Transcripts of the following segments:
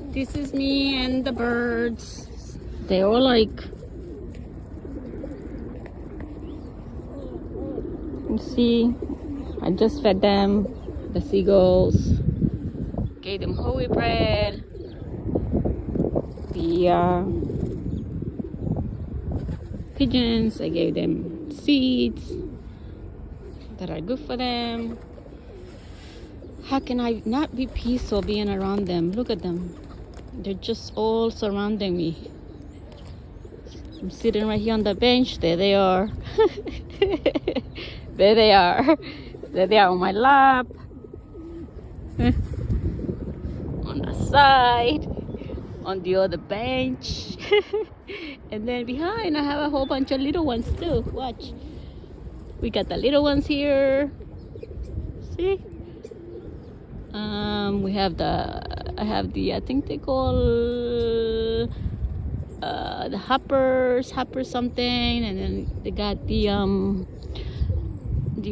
This is me and the birds. They all like. You see, I just fed them. The seagulls. Gave them whole bread. The pigeons, I gave them seeds that are good for them. How can I not be peaceful being around them? Look at them. They're just all surrounding me. I'm sitting right here on the bench. There they are. There they are. There they are on my lap. On the side. On the other bench. And then behind I have a whole bunch of little ones too. Watch. We got the little ones here. See? We have I think they call the hopper something, and then they got the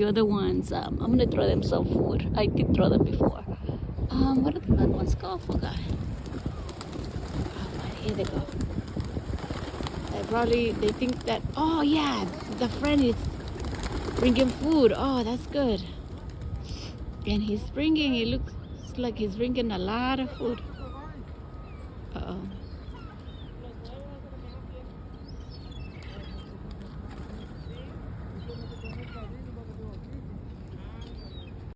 other ones. I'm gonna throw them some food. I did throw them before. What are the other ones called? Forgot. Oh, here they go. They think that, oh yeah, the friend is bringing food. Oh, that's good. And it looks like he's bringing a lot of food. Uh-oh.